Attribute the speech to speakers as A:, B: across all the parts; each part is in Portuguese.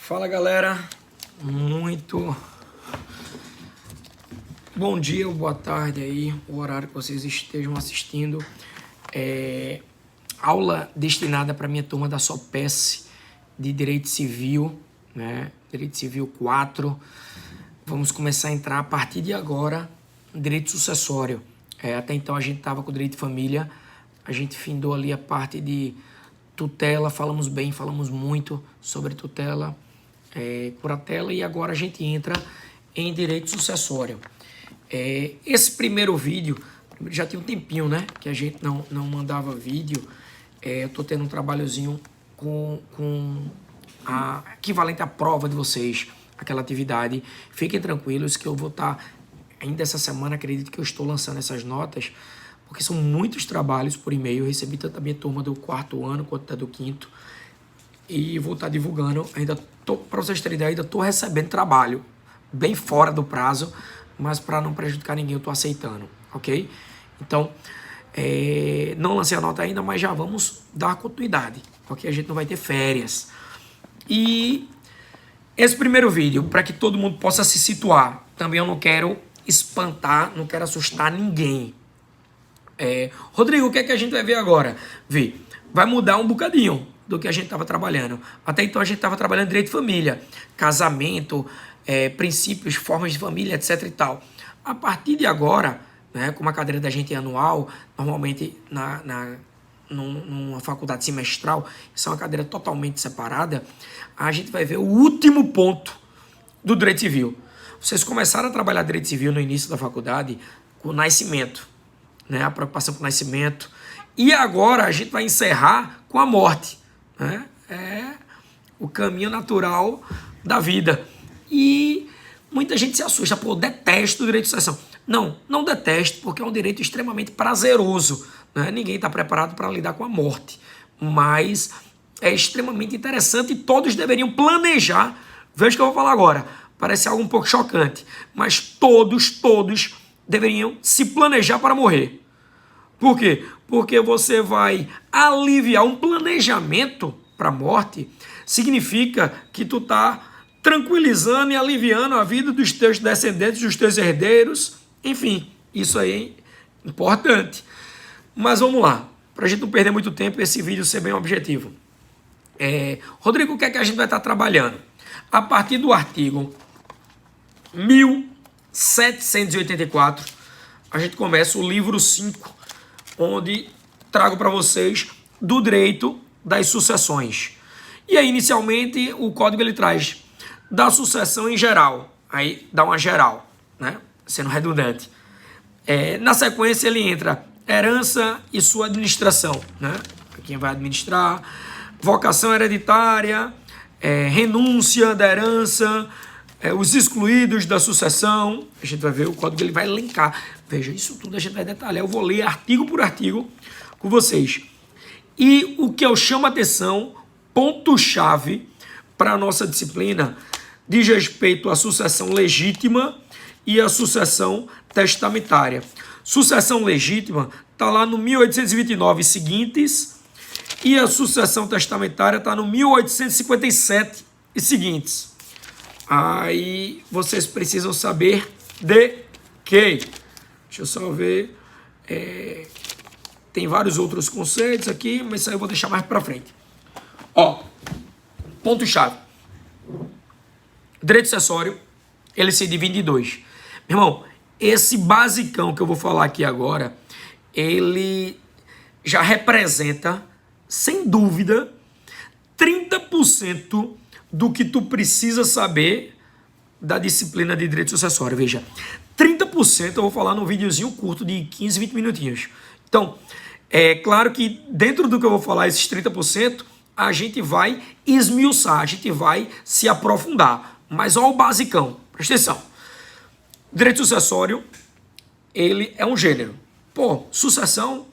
A: Fala galera, muito bom dia ou boa tarde aí, o horário que vocês estejam assistindo. Aula destinada para minha turma da SOPES de Direito Civil, né? Direito Civil 4. Vamos começar a entrar a partir de agora no Direito Sucessório. Até então a gente estava com o Direito de Família, a gente findou ali a parte de tutela, falamos muito sobre tutela, curatela, e agora a gente entra em Direito Sucessório. Esse primeiro vídeo, já tinha um tempinho, né, que a gente não mandava vídeo. Eu tô tendo um trabalhozinho com a equivalente à prova de vocês, aquela atividade. Fiquem tranquilos que eu vou estar, ainda essa semana, acredito que eu estou lançando essas notas, porque são muitos trabalhos por e-mail. Eu recebi tanto da minha turma do 4º ano quanto da do 5º, e vou estar divulgando. Para vocês terem ideia, ainda estou recebendo trabalho bem fora do prazo, mas para não prejudicar ninguém eu estou aceitando, ok? Então, não lancei a nota ainda, mas já vamos dar continuidade, porque a gente não vai ter férias. E esse primeiro vídeo, para que todo mundo possa se situar, também eu não quero espantar, não quero assustar ninguém. Rodrigo, o que é que a gente vai ver agora? Vai mudar um bocadinho do que a gente estava trabalhando. Até então a gente estava trabalhando direito de família, casamento, princípios, formas de família, etc e tal. A partir de agora, né, como a cadeira da gente é anual, normalmente numa faculdade semestral, isso é uma cadeira totalmente separada, a gente vai ver o último ponto do direito civil. Vocês começaram a trabalhar direito civil no início da faculdade com o nascimento, né, a preocupação com o nascimento, e agora a gente vai encerrar com a morte, né? O caminho natural da vida. E muita gente se assusta, eu detesto o direito de sucessão. Não detesto, porque é um direito extremamente prazeroso, né? Ninguém está preparado para lidar com a morte, mas é extremamente interessante e todos deveriam planejar. Veja o que eu vou falar agora, parece algo um pouco chocante, mas todos deveriam se planejar para morrer. Por quê? Porque você vai aliviar um planejamento para a morte. Significa que tu tá tranquilizando e aliviando a vida dos teus descendentes, dos teus herdeiros. Enfim, isso aí é importante. Mas vamos lá, para a gente não perder muito tempo, esse vídeo ser bem objetivo. Rodrigo, o que é que a gente vai estar trabalhando? A partir do artigo 1784, a gente começa o livro 5, onde trago para vocês do direito das sucessões. E aí, inicialmente, o código ele traz da sucessão em geral. Aí dá uma geral, né? Sendo redundante. Na sequência, ele entra herança e sua administração, né? Quem vai administrar, vocação hereditária, renúncia da herança, os excluídos da sucessão. A gente vai ver, o código ele vai elencar. Veja, isso tudo a gente vai detalhar. Eu vou ler artigo por artigo com vocês. E o que eu chamo a atenção, ponto-chave para a nossa disciplina, diz respeito à sucessão legítima e à sucessão testamentária. Sucessão legítima está lá no 1829 e seguintes, e a sucessão testamentária está no 1857 e seguintes. Aí vocês precisam saber de que... Deixa eu só ver. Tem vários outros conceitos aqui, mas isso aí eu vou deixar mais para frente. Ponto-chave. Direito sucessório, ele se divide em dois. Meu irmão, esse basicão que eu vou falar aqui agora, ele já representa, sem dúvida, 30% do que tu precisa saber da disciplina de direito sucessório. Veja, 30% eu vou falar num videozinho curto de 15, 20 minutinhos. Então, é claro que dentro do que eu vou falar, esses 30%, a gente vai esmiuçar, a gente vai se aprofundar. Mas olha o basicão, presta atenção. Direito sucessório, ele é um gênero. Sucessão,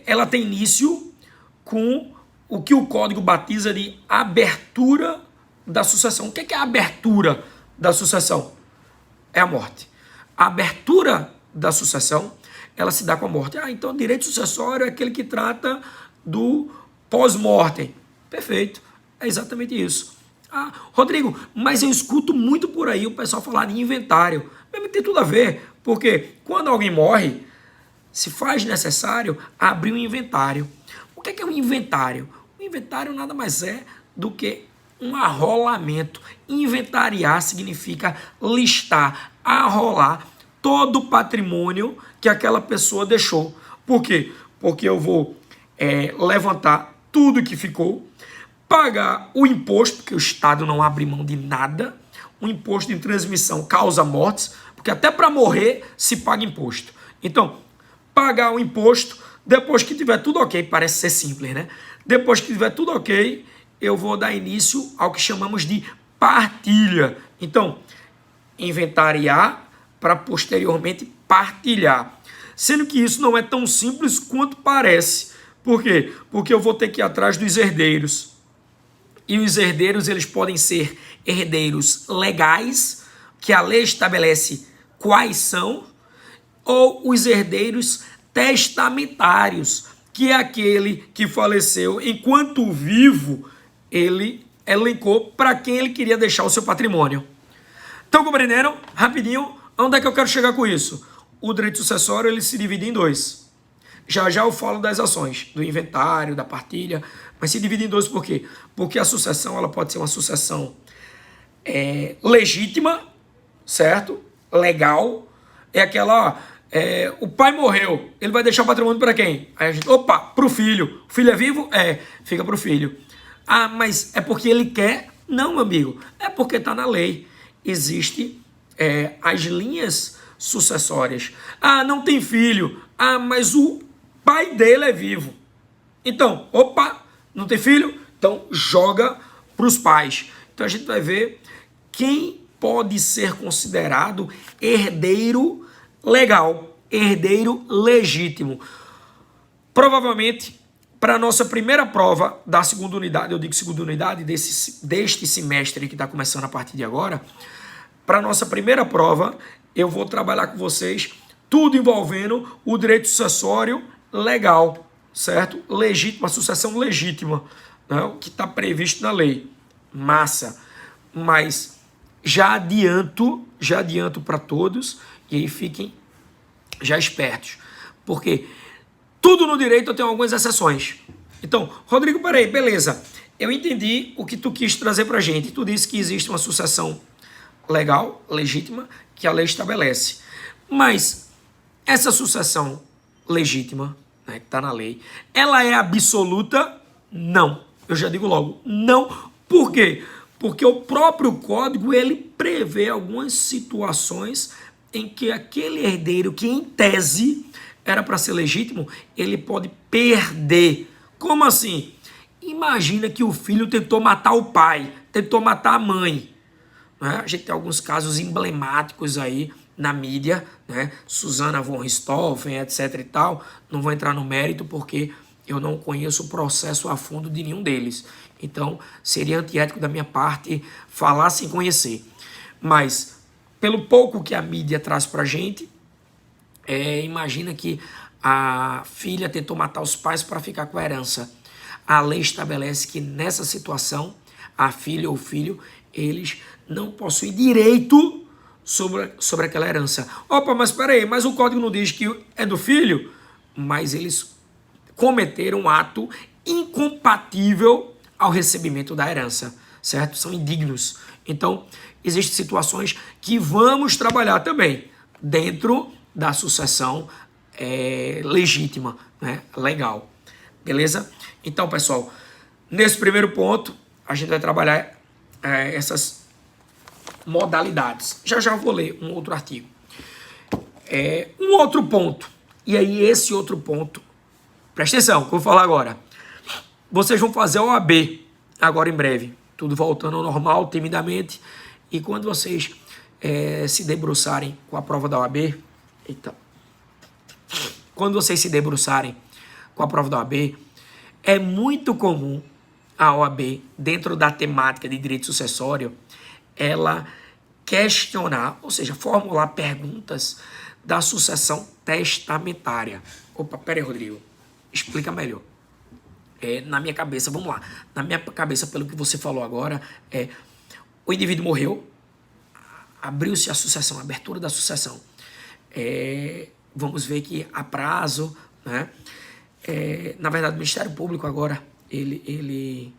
A: ela tem início com o que o código batiza de abertura da sucessão. O que é a abertura da sucessão? É a morte. A abertura da sucessão, ela se dá com a morte. Então o direito sucessório é aquele que trata do pós-mortem. Perfeito. É exatamente isso. Ah, Rodrigo, mas eu escuto muito por aí o pessoal falar de inventário. Mas tem tudo a ver, porque quando alguém morre, se faz necessário abrir um inventário. O que é um inventário? O inventário nada mais é do que um arrolamento. Inventariar significa listar, arrolar todo o patrimônio que aquela pessoa deixou. Por quê? Porque eu vou levantar tudo que ficou, pagar o imposto, porque o Estado não abre mão de nada. O imposto de transmissão causa mortes, porque até para morrer se paga imposto. Então, pagar o imposto, depois que tiver tudo ok, parece ser simples, né? Depois que tiver tudo ok, eu vou dar início ao que chamamos de partilha. Então, inventariar para posteriormente partilhar. Sendo que isso não é tão simples quanto parece. Por quê? Porque eu vou ter que ir atrás dos herdeiros. E os herdeiros, eles podem ser herdeiros legais, que a lei estabelece quais são, ou os herdeiros testamentários, que é aquele que faleceu enquanto vivo, ele elencou para quem ele queria deixar o seu patrimônio. Então, compreenderam? Rapidinho, onde é que eu quero chegar com isso? O direito sucessório, ele se divide em dois. Já já eu falo das ações, do inventário, da partilha, mas se divide em dois por quê? Porque a sucessão, ela pode ser uma sucessão legítima, certo? Legal. É aquela, o pai morreu, ele vai deixar o patrimônio para quem? Aí a gente, opa, para o filho. O filho é vivo? Fica para o filho. Ah, mas é porque ele quer? Não, meu amigo, é porque está na lei. Existe as linhas sucessórias. Ah, não tem filho. Ah, mas o pai dele é vivo. Então, opa, não tem filho? Então joga para os pais. Então a gente vai ver quem pode ser considerado herdeiro legal, herdeiro legítimo. Provavelmente, para a nossa primeira prova da segunda unidade, eu digo segunda unidade deste semestre que está começando a partir de agora, para a nossa primeira prova, eu vou trabalhar com vocês tudo envolvendo o direito sucessório legal, certo? Legítima, sucessão legítima, né? O que está previsto na lei. Massa. Mas já adianto para todos, e aí fiquem já espertos, porque tudo no direito tem algumas exceções. Então, Rodrigo, peraí, beleza, eu entendi o que tu quis trazer para a gente. Tu disse que existe uma sucessão legal, legítima, que a lei estabelece. Mas essa sucessão legítima, né, que está na lei, ela é absoluta? Não. Eu já digo logo, não. Por quê? Porque o próprio código, ele prevê algumas situações em que aquele herdeiro que, em tese, era para ser legítimo, ele pode perder. Como assim? Imagina que o filho tentou matar o pai, tentou matar a mãe. Né? A gente tem alguns casos emblemáticos aí na mídia, né? Susana von Richthofen, etc e tal. Não vou entrar no mérito porque eu não conheço o processo a fundo de nenhum deles. Então, seria antiético da minha parte falar sem conhecer. Mas, pelo pouco que a mídia traz pra gente, imagina que a filha tentou matar os pais para ficar com a herança. A lei estabelece que nessa situação, a filha ou o filho, eles não possuem direito sobre aquela herança. Opa, mas peraí, mas o código não diz que é do filho? Mas eles cometeram um ato incompatível ao recebimento da herança, certo? São indignos. Então, existem situações que vamos trabalhar também dentro da sucessão legítima, né? Legal. Beleza? Então, pessoal, nesse primeiro ponto, a gente vai trabalhar essas modalidades. Já já vou ler um outro artigo. Um outro ponto. E aí, esse outro ponto, presta atenção, que eu vou falar agora. Vocês vão fazer a OAB agora em breve. Tudo voltando ao normal, timidamente. E quando vocês se debruçarem com a prova da OAB... Então, quando vocês se debruçarem com a prova da OAB, é muito comum a OAB, dentro da temática de direito sucessório, ela questionar, ou seja, formular perguntas da sucessão testamentária. Opa, pera aí, Rodrigo. Explica melhor. Na minha cabeça, vamos lá, na minha cabeça, pelo que você falou agora, o indivíduo morreu, abriu-se a sucessão, a abertura da sucessão. Vamos ver que a prazo, né? Na verdade, o Ministério Público agora, ele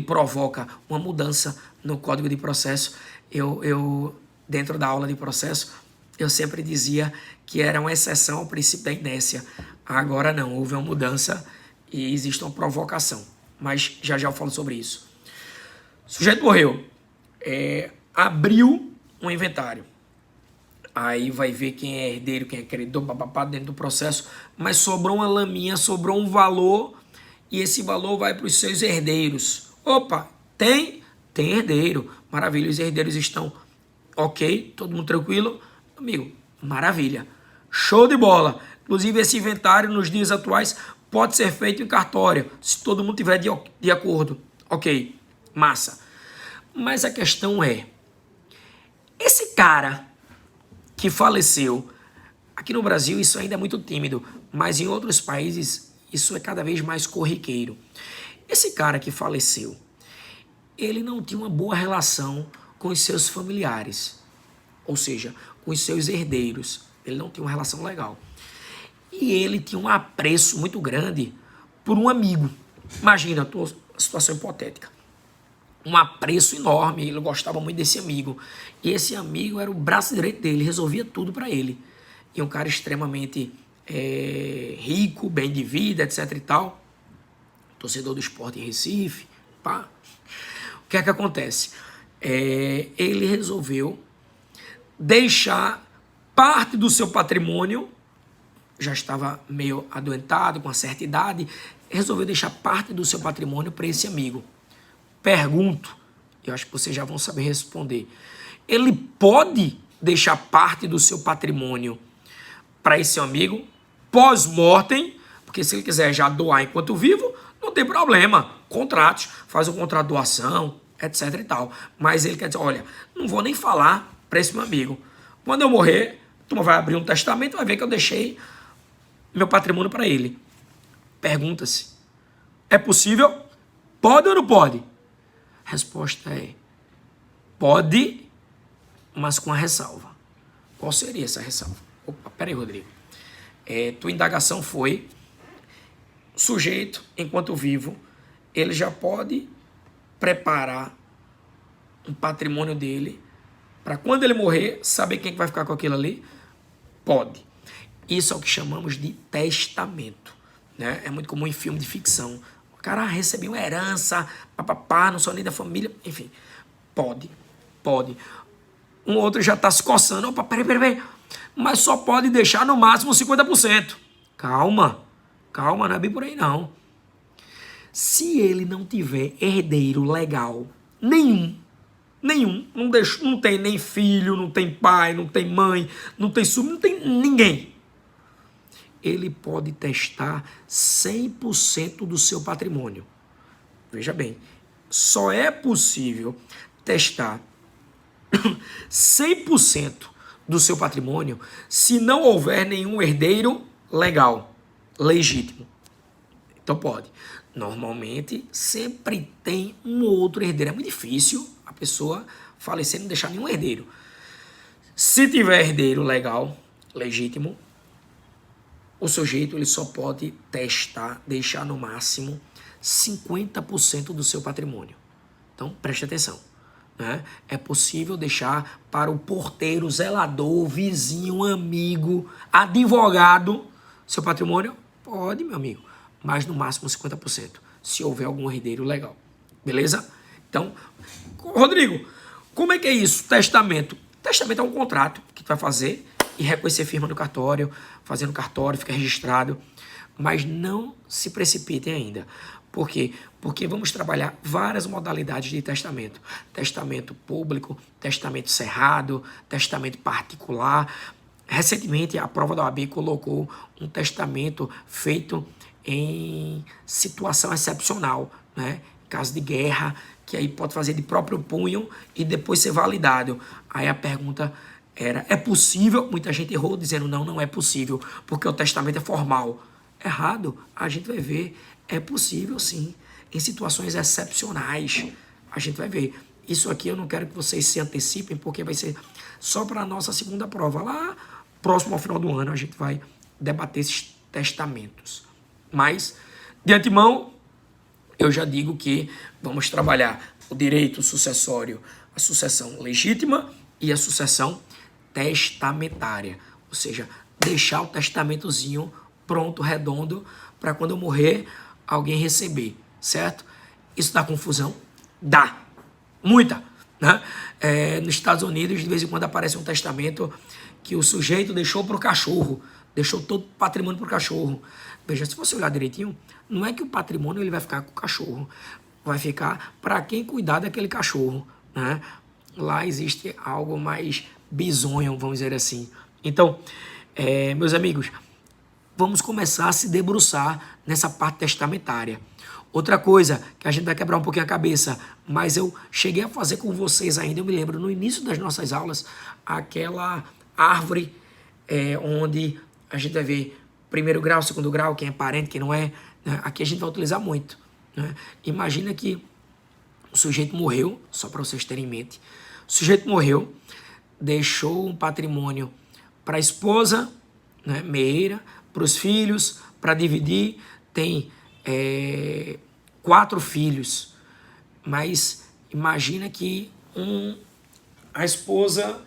A: provoca uma mudança no Código de Processo. Eu, dentro da aula de processo, eu sempre dizia que era uma exceção ao princípio da inércia. Agora não, houve uma mudança e existe uma provocação. Mas já eu falo sobre isso. O sujeito morreu, abriu um inventário. Aí vai ver quem é herdeiro, quem é credor, papapá, dentro do processo. Mas sobrou uma laminha, sobrou um valor, e esse valor vai para os seus herdeiros. Opa, tem herdeiro. Maravilha, os herdeiros estão ok, todo mundo tranquilo. Amigo, maravilha. Show de bola. Inclusive, esse inventário, nos dias atuais, pode ser feito em cartório, se todo mundo tiver de acordo. Ok, massa. Mas a questão é, esse cara que faleceu, aqui no Brasil isso ainda é muito tímido, mas em outros países isso é cada vez mais corriqueiro. Esse cara que faleceu, ele não tinha uma boa relação com os seus familiares, ou seja, com os seus herdeiros. Ele não tinha uma relação legal. E ele tinha um apreço muito grande por um amigo. Imagina, uma situação hipotética. Um apreço enorme, ele gostava muito desse amigo. E esse amigo era o braço direito dele, resolvia tudo para ele. E um cara extremamente rico, bem de vida, etc e tal. Torcedor do Sport em Recife, pá. O que é que acontece? Ele resolveu deixar parte do seu patrimônio, já estava meio adoentado, com uma certa idade, resolveu deixar parte do seu patrimônio para esse amigo. Pergunto, eu acho que vocês já vão saber responder. Ele pode deixar parte do seu patrimônio para esse amigo pós-mortem, porque se ele quiser já doar enquanto vivo, não tem problema. Contratos, faz um contrato de doação, etc e tal. Mas ele quer dizer, olha, não vou nem falar para esse meu amigo. Quando eu morrer, tu vai abrir um testamento e vai ver que eu deixei meu patrimônio para ele. Pergunta-se, é possível? Pode ou não pode? Resposta é, pode, mas com a ressalva. Qual seria essa ressalva? Opa, peraí, Rodrigo. Tua indagação foi, sujeito, enquanto vivo, ele já pode preparar um patrimônio dele para quando ele morrer, saber quem vai ficar com aquilo ali? Pode. Isso é o que chamamos de testamento, né? É muito comum em filme de ficção. O cara recebeu uma herança, papapá, não sou nem da família, enfim. Pode. Um outro já está se coçando. Opa, peraí. Mas só pode deixar no máximo 50%. Calma, não é bem por aí não. Se ele não tiver herdeiro legal nenhum, não tem nem filho, não tem pai, não tem mãe, não tem sobrinho, não tem ninguém, ele pode testar 100% do seu patrimônio. Veja bem, só é possível testar 100% do seu patrimônio se não houver nenhum herdeiro legal, legítimo. Então pode. Normalmente sempre tem um outro herdeiro. É muito difícil a pessoa falecer e não deixar nenhum herdeiro. Se tiver herdeiro legal, legítimo, o sujeito ele só pode testar, deixar no máximo 50% do seu patrimônio. Então preste atenção, né? É possível deixar para o porteiro, zelador, vizinho, amigo, advogado, seu patrimônio? Pode, meu amigo, mas no máximo 50%, se houver algum herdeiro legal. Beleza? Então, Rodrigo, como é que é isso? Testamento. Testamento é um contrato que tu vai fazer e reconhecer firma no cartório, fazer no cartório, fica registrado, mas não se precipitem ainda. Por quê? Porque vamos trabalhar várias modalidades de testamento. Testamento público, testamento cerrado, testamento particular. Recentemente, a prova da OAB colocou um testamento feito em situação excepcional, né? Caso de guerra, que aí pode fazer de próprio punho e depois ser validado. Aí a pergunta era, é possível? Muita gente errou dizendo não é possível, porque o testamento é formal. Errado, a gente vai ver, É possível, sim. Em situações excepcionais, a gente vai ver. Isso aqui eu não quero que vocês se antecipem, porque vai ser só para a nossa segunda prova. Lá, próximo ao final do ano, a gente vai debater esses testamentos. Mas, de antemão, eu já digo que vamos trabalhar o direito sucessório, a sucessão legítima e a sucessão testamentária. Ou seja, deixar o testamentozinho pronto, redondo, para quando eu morrer, alguém receber, certo? Isso dá confusão? Dá. Muita. Né? Nos Estados Unidos, de vez em quando aparece um testamento que o sujeito deixou para o cachorro, deixou todo o patrimônio para o cachorro. Veja, se você olhar direitinho, não é que o patrimônio ele vai ficar com o cachorro, vai ficar para quem cuidar daquele cachorro. Né? Lá existe algo mais bizonho, vamos dizer assim. Então, meus amigos, vamos começar a se debruçar nessa parte testamentária. Outra coisa que a gente vai quebrar um pouquinho a cabeça, mas eu cheguei a fazer com vocês ainda, eu me lembro, no início das nossas aulas, aquela árvore onde a gente vai ver primeiro grau, segundo grau, quem é parente, quem não é. Né? Aqui a gente vai utilizar muito. Né? Imagina que o sujeito morreu, só para vocês terem em mente, o sujeito morreu, deixou um patrimônio para a esposa, né, meieira, para os filhos, para dividir, tem 4 filhos, mas imagina que a esposa,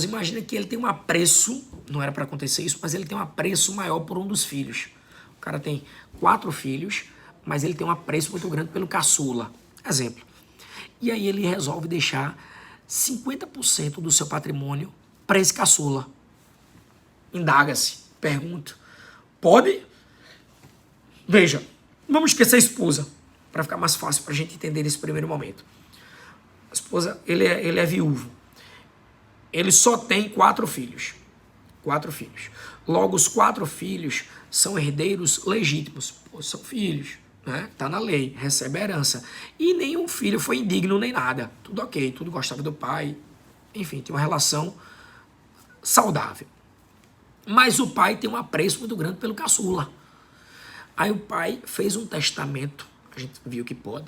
A: imagina que ele tem um apreço, não era para acontecer isso, mas ele tem um apreço maior por um dos filhos. O cara tem 4 filhos, mas ele tem um apreço muito grande pelo caçula. Exemplo. E aí ele resolve deixar 50% do seu patrimônio para esse caçula. Indaga-se, pergunta. Pode? Veja, vamos esquecer a esposa, para ficar mais fácil para a gente entender nesse primeiro momento. A esposa, ele é viúvo. Ele só tem 4 filhos. 4 filhos. Logo, os 4 filhos são herdeiros legítimos. São filhos, né? Tá na lei, recebe a herança. E nenhum filho foi indigno nem nada. Tudo ok, tudo gostava do pai. Enfim, tem uma relação saudável. Mas o pai tem um apreço muito grande pelo caçula. Aí o pai fez um testamento, a gente viu que pode,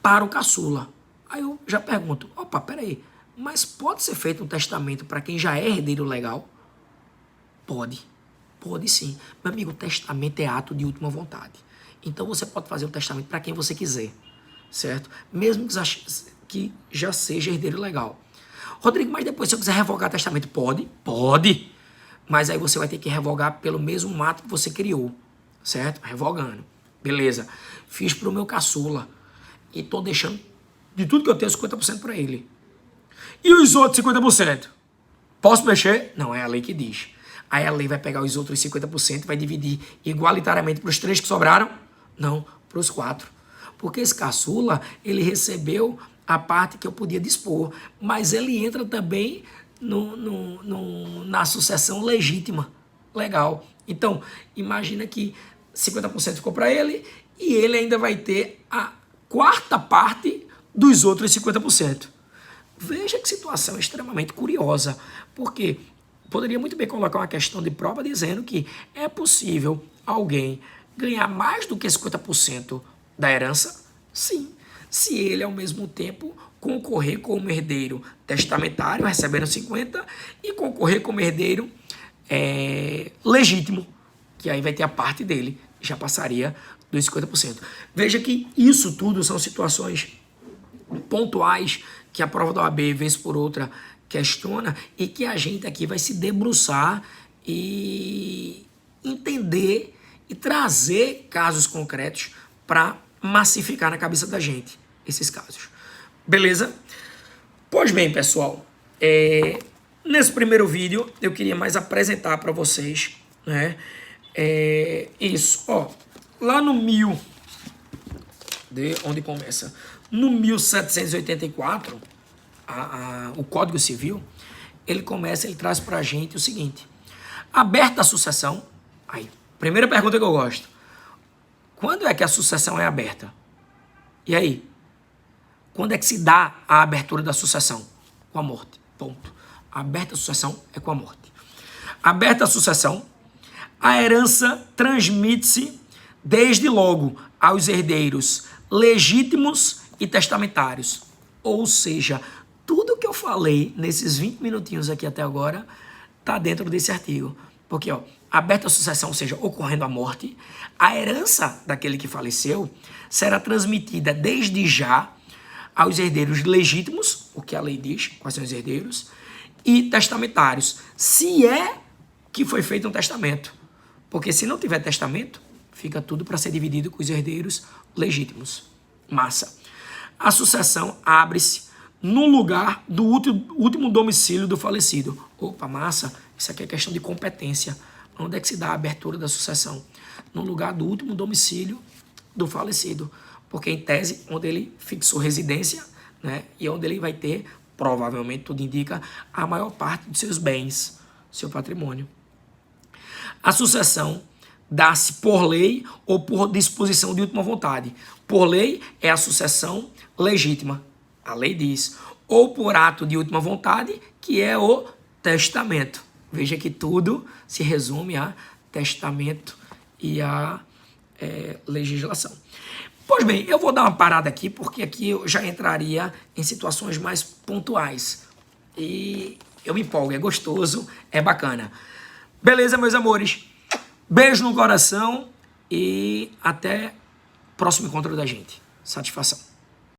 A: para o caçula. Aí eu já pergunto, opa, peraí, mas pode ser feito um testamento para quem já é herdeiro legal? Pode sim. Meu amigo, o testamento é ato de última vontade. Então você pode fazer um testamento para quem você quiser, certo? Mesmo que já seja herdeiro legal. Rodrigo, mas depois se eu quiser revogar o testamento, pode? Pode. Mas aí você vai ter que revogar pelo mesmo ato que você criou, certo? Revogando. Beleza. Fiz pro meu caçula e tô deixando de tudo que eu tenho 50% para ele. E os outros 50%? Posso mexer? Não, é a lei que diz. Aí a lei vai pegar os outros 50% e vai dividir igualitariamente para os 3 que sobraram? Não, para os 4. Porque esse caçula, ele recebeu a parte que eu podia dispor, mas ele entra também na sucessão legítima, legal. Então, imagina que 50% ficou para ele e ele ainda vai ter a 4ª parte dos outros 50%. Veja que situação extremamente curiosa, porque poderia muito bem colocar uma questão de prova dizendo que é possível alguém ganhar mais do que 50% da herança? Sim, se ele ao mesmo tempo concorrer como herdeiro testamentário, recebendo 50%, e concorrer como herdeiro legítimo, que aí vai ter a parte dele, já passaria dos 50%. Veja que isso tudo são situações pontuais que a prova da OAB, vez por outra, questiona e que a gente aqui vai se debruçar e entender e trazer casos concretos para massificar na cabeça da gente esses casos. Beleza? Pois bem, pessoal, nesse primeiro vídeo eu queria mais apresentar para vocês, né, isso, ó, lá no onde começa? No 1784, o Código Civil, ele traz para a gente o seguinte: aberta a sucessão, aí, primeira pergunta que eu gosto, quando é que a sucessão é aberta? E aí? Quando é que se dá a abertura da sucessão? Com a morte, ponto. Aberta a sucessão é com a morte. Aberta a sucessão, A herança transmite-se desde logo aos herdeiros legítimos e testamentários. Ou seja, tudo que eu falei nesses 20 minutinhos aqui até agora está dentro desse artigo. Porque, aberta a sucessão, ou seja, ocorrendo a morte, a herança daquele que faleceu será transmitida desde já aos herdeiros legítimos, o que a lei diz, quais são os herdeiros, e testamentários, se é que foi feito um testamento. Porque se não tiver testamento, fica tudo para ser dividido com os herdeiros legítimos. Massa. A sucessão abre-se no lugar do último domicílio do falecido. Opa, massa. Isso aqui é questão de competência. Onde é que se dá a abertura da sucessão? No lugar do último domicílio do falecido. Porque, em tese, onde ele fixou residência, né, e onde ele vai ter, provavelmente, tudo indica, a maior parte dos seus bens, seu patrimônio. A sucessão dá-se por lei ou por disposição de última vontade. Por lei é a sucessão legítima, a lei diz. Ou por ato de última vontade, que é o testamento. Veja que tudo se resume a testamento e a legislação. Pois bem, eu vou dar uma parada aqui, porque aqui eu já entraria em situações mais pontuais. E eu me empolgo, é gostoso, é bacana. Beleza, meus amores? Beijo no coração e até o próximo encontro da gente. Satisfação.